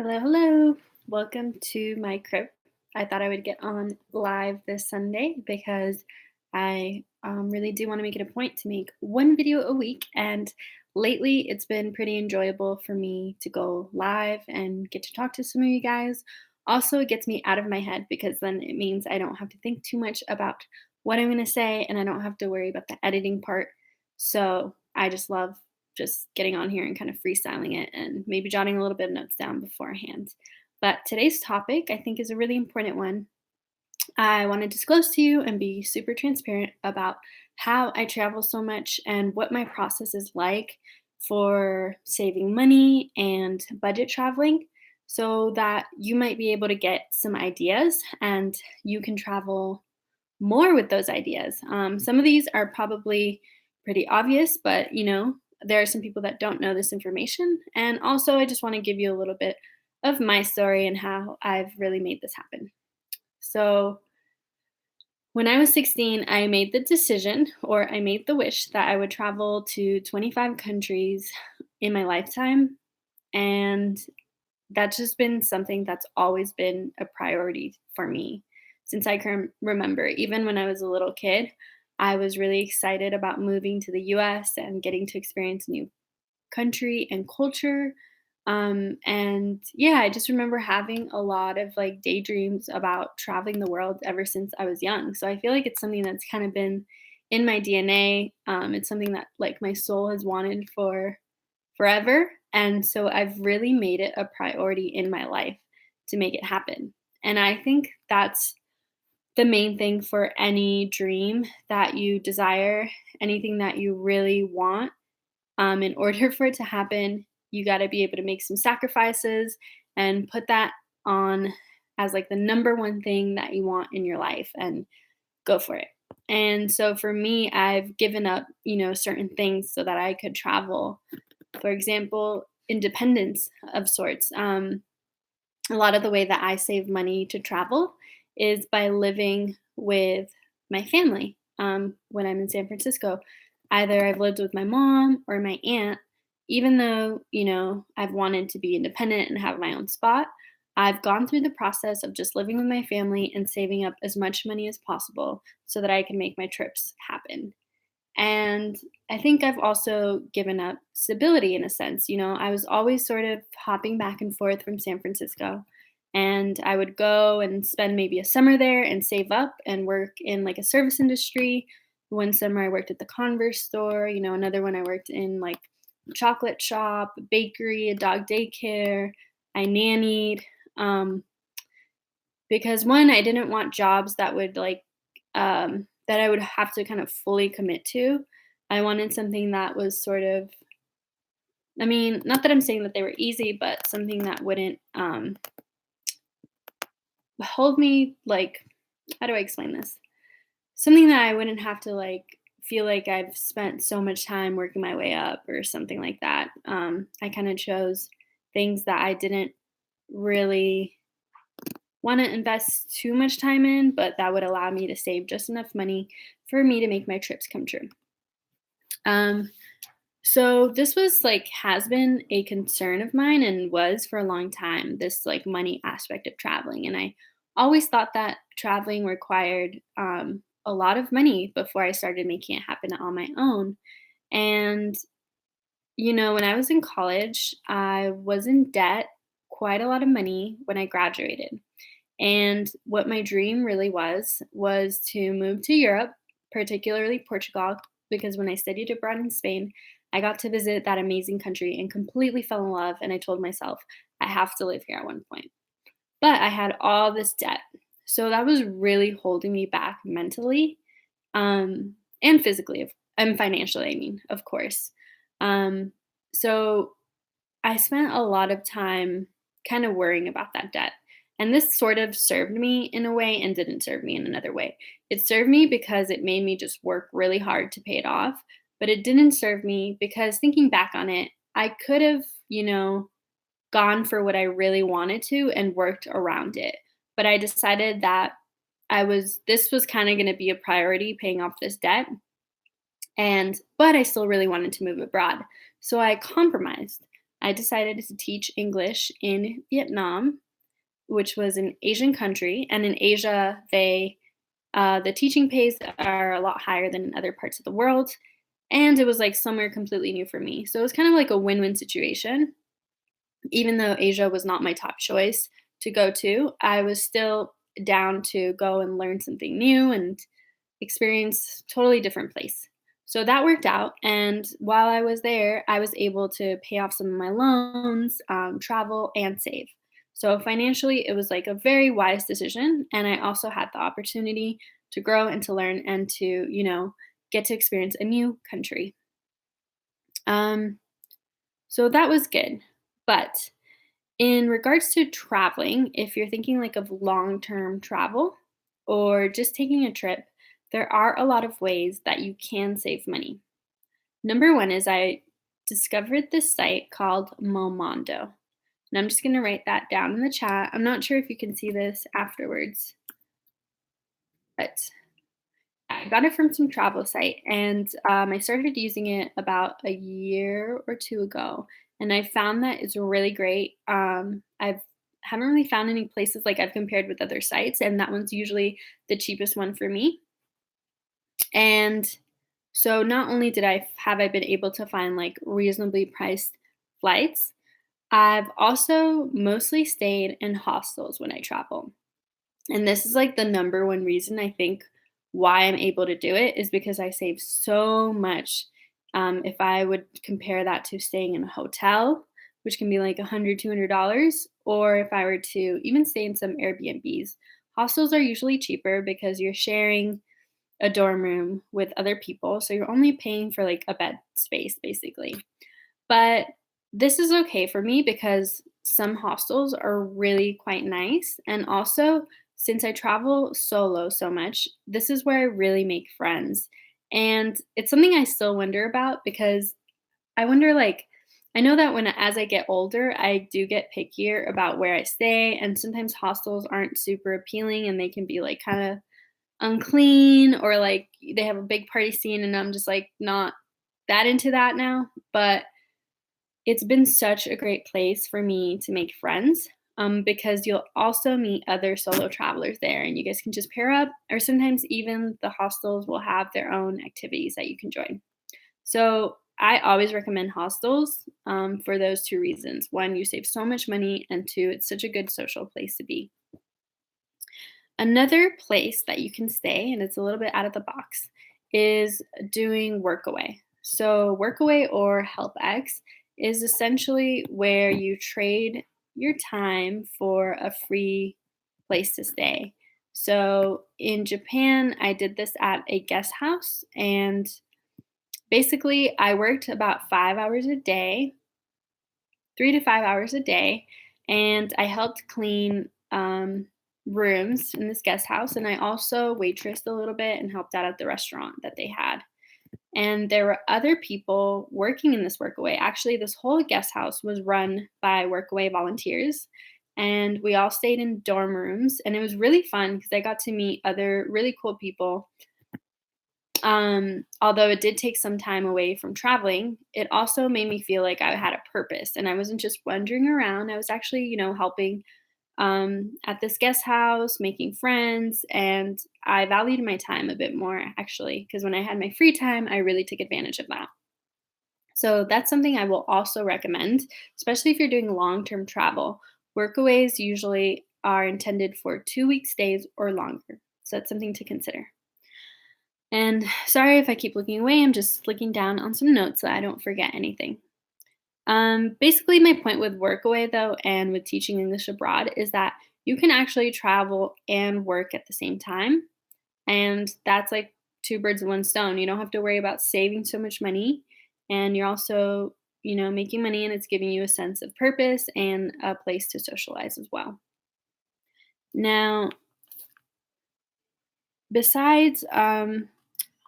Hello, hello. Welcome to my crib. I thought I would get on live this Sunday because I really do want to make it a point to make one video a week. And lately, it's been pretty enjoyable for me to go live and get to talk to some of you guys. Also, it gets me out of my head because then it means I don't have to think too much about what I'm going to say and I don't have to worry about the editing part. So I just love just getting on here and kind of freestyling it and maybe jotting a little bit of notes down beforehand. But today's topic, I think, is a really important one. I want to disclose to you and be super transparent about how I travel so much and what my process is like for saving money and budget traveling so that you might be able to get some ideas and you can travel more with those ideas. Some of these are probably pretty obvious, but there are some people that don't know this information. And also, I just want to give you a little bit of my story and how I've really made this happen. So, when I was 16, I made the decision or I made the wish that I would travel to 25 countries in my lifetime. And that's just been something that's always been a priority for me since I can remember. Even when I was a little kid, I was really excited about moving to the US and getting to experience a new country and culture. And yeah, I just remember having a lot of like daydreams about traveling the world ever since I was young. So I feel like it's something that's kind of been in my DNA. It's something that like my soul has wanted for forever. And so I've really made it a priority in my life to make it happen. And I think that's the main thing for any dream that you desire, anything that you really want. In order for it to happen, you got to be able to make some sacrifices and put that on as like the number one thing that you want in your life and go for it. And so for me, I've given up, certain things so that I could travel. For example, independence of sorts. A lot of the way that I save money to travel is by living with my family when I'm in San Francisco. Either I've lived with my mom or my aunt, even though, I've wanted to be independent and have my own spot. I've gone through the process of just living with my family and saving up as much money as possible so that I can make my trips happen. And I think I've also given up stability in a sense. I was always sort of hopping back and forth from San Francisco. And I would go and spend maybe a summer there and save up and work in like a service industry. One summer I worked at the Converse store, another one I worked in like a chocolate shop, a bakery, a dog daycare. I nannied. Because one, I didn't want jobs that would like that I would have to kind of fully commit to. I wanted something that was sort of, I mean, not that I'm saying that they were easy, but something that wouldn't hold me like, how do I explain this? Something that I wouldn't have to like feel like I've spent so much time working my way up or something like that. I kind of chose things that I didn't really want to invest too much time in, but that would allow me to save just enough money for me to make my trips come true. Um, so this was like has been a concern of mine and was for a long time, this like money aspect of traveling. And I always thought that traveling required a lot of money before I started making it happen on my own. And when I was in college, I was in debt quite a lot of money when I graduated. And what my dream really was to move to Europe, particularly Portugal, because when I studied abroad in Spain, I got to visit that amazing country and completely fell in love. And I told myself, I have to live here at one point. But I had all this debt. So that was really holding me back mentally and physically, and financially, I mean, of course. Um, so I spent a lot of time kind of worrying about that debt. And this sort of served me in a way and didn't serve me in another way. It served me because it made me just work really hard to pay it off, but it didn't serve me because thinking back on it, I could have, gone for what I really wanted to and worked around it. But I decided that this was kind of going to be a priority paying off this debt but I still really wanted to move abroad. So I compromised. I decided to teach English in Vietnam, which was an Asian country. And in Asia, the teaching pays are a lot higher than in other parts of the world. And it was like somewhere completely new for me. So it was kind of like a win win situation. Even though Asia was not my top choice to go to, I was still down to go and learn something new and experience totally different place. So that worked out, and while I was there, I was able to pay off some of my loans, travel, and save. So financially, it was like a very wise decision, and I also had the opportunity to grow and to learn and to, get to experience a new country. Um, so that was good. But in regards to traveling, if you're thinking like of long-term travel or just taking a trip, there are a lot of ways that you can save money. Number one is I discovered this site called Momondo. And I'm just going to write that down in the chat. I'm not sure if you can see this afterwards, but I got it from some travel site, and I started using it about a year or two ago, and I found that it's really great. I've haven't really found any places like I've compared with other sites, and that one's usually the cheapest one for me. And so not only have I been able to find like reasonably priced flights, I've also mostly stayed in hostels when I travel. And this is like the number one reason I think why I'm able to do it is because I save so much. If I would compare that to staying in a hotel, which can be like $100, $200, or if I were to even stay in some Airbnbs, hostels are usually cheaper because you're sharing a dorm room with other people. So you're only paying for like a bed space basically. But this is okay for me because some hostels are really quite nice. And also, since I travel solo so much, this is where I really make friends. And it's something I still wonder about because I wonder like, I know that when as I get older, I do get pickier about where I stay, and sometimes hostels aren't super appealing and they can be like kind of unclean or like they have a big party scene, and I'm just like not that into that now. But it's been such a great place for me to make friends, because you'll also meet other solo travelers there and you guys can just pair up, or sometimes even the hostels will have their own activities that you can join. So I always recommend hostels, for those two reasons. One, you save so much money, and two, it's such a good social place to be. Another place that you can stay, and it's a little bit out of the box, is doing Workaway. So, Workaway or HelpX is essentially where you trade your time for a free place to stay. So, in Japan, I did this at a guest house, and basically, I worked about 5 hours a day, 3 to 5 hours a day, and I helped clean rooms in this guest house. And I also waitressed a little bit and helped out at the restaurant that they had. And there were other people working in this Workaway. Actually, this whole guest house was run by Workaway volunteers. And we all stayed in dorm rooms. And it was really fun because I got to meet other really cool people. Although it did take some time away from traveling, it also made me feel like I had a purpose and I wasn't just wandering around. I was actually, helping at this guest house, making friends, and I valued my time a bit more actually, because when I had my free time, I really took advantage of that. So that's something I will also recommend, especially if you're doing long term travel. Workaways usually are intended for 2 week stays or longer. So that's something to consider. And sorry if I keep looking away, I'm just looking down on some notes so I don't forget anything. Basically, my point with Workaway, though, and with teaching English abroad is that you can actually travel and work at the same time. And that's like two birds with one stone. You don't have to worry about saving so much money. And you're also, making money, and it's giving you a sense of purpose and a place to socialize as well. Now, besides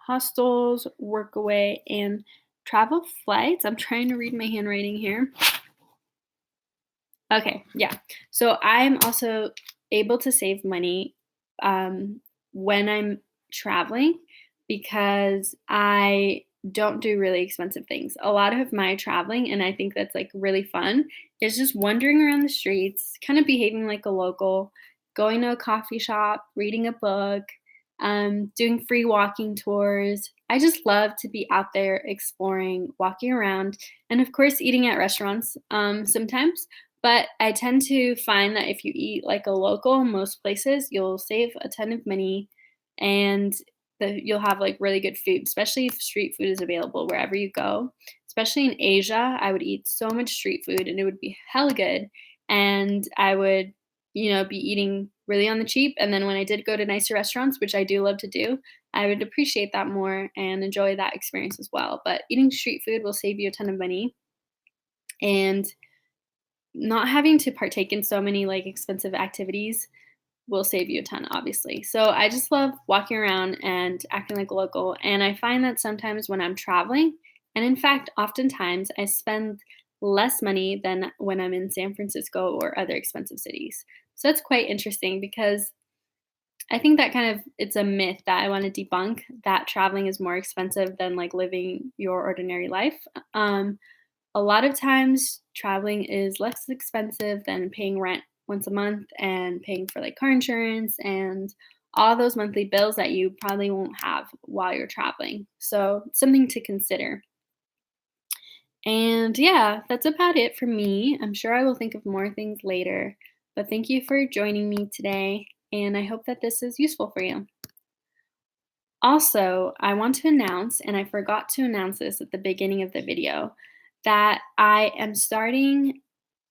hostels, Workaway, and travel flights, I'm trying to read my handwriting here. Okay, yeah. So I'm also able to save money when I'm traveling because I don't do really expensive things. A lot of my traveling, and I think that's like really fun, is just wandering around the streets, kind of behaving like a local, going to a coffee shop, reading a book, doing free walking tours. I just love to be out there exploring, walking around, and of course, eating at restaurants sometimes. But I tend to find that if you eat like a local in most places, you'll save a ton of money and you'll have like really good food, especially if street food is available wherever you go. Especially in Asia, I would eat so much street food and it would be hella good. And I would, be eating really on the cheap. And then when I did go to nicer restaurants, which I do love to do, I would appreciate that more and enjoy that experience as well. But eating street food will save you a ton of money. And not having to partake in so many like expensive activities will save you a ton, obviously. So I just love walking around and acting like a local. And I find that sometimes when I'm traveling, and in fact, oftentimes I spend less money than when I'm in San Francisco or other expensive cities. So that's quite interesting because I think that kind of it's a myth that I want to debunk that traveling is more expensive than like living your ordinary life. A lot of times, traveling is less expensive than paying rent once a month and paying for like car insurance and all those monthly bills that you probably won't have while you're traveling. So, it's something to consider. And yeah, that's about it for me. I'm sure I will think of more things later. But thank you for joining me today. And I hope that this is useful for you. Also, I want to announce, and I forgot to announce this at the beginning of the video, that I am starting.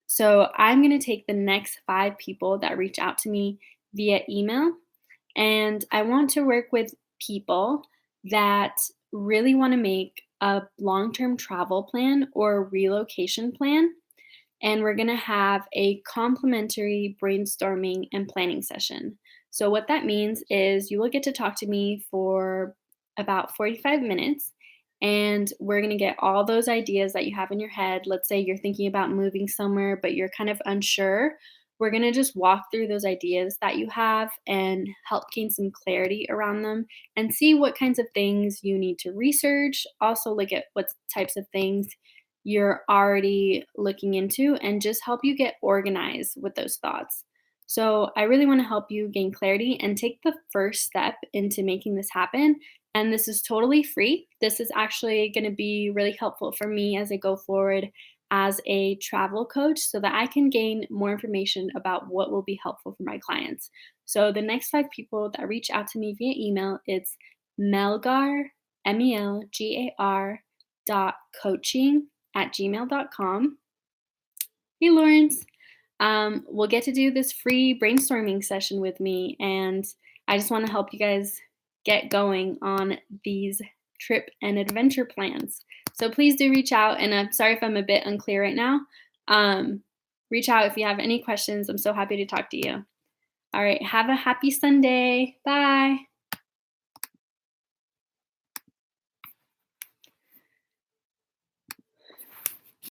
So I'm going to take the next 5 people that reach out to me via email, and I want to work with people that really want to make a long term travel plan or relocation plan, and we're going to have a complimentary brainstorming and planning session. So, what that means is you will get to talk to me for about 45 minutes, and we're going to get all those ideas that you have in your head. Let's say you're thinking about moving somewhere, but you're kind of unsure. We're going to just walk through those ideas that you have and help gain some clarity around them and see what kinds of things you need to research. Also, look at what types of things you're already looking into and just help you get organized with those thoughts. So, I really want to help you gain clarity and take the first step into making this happen. And this is totally free. This is actually going to be really helpful for me as I go forward as a travel coach so that I can gain more information about what will be helpful for my clients. So, the next 5 people that reach out to me via email, it's melgar, melgar.coaching at gmail.com. Hey, Lawrence. We'll get to do this free brainstorming session with me, and I just want to help you guys get going on these trip and adventure plans. So please do reach out, and I'm sorry if I'm a bit unclear right now. Um, Reach out if you have any questions. I'm so happy to talk to you. All right, have a happy Sunday. Bye.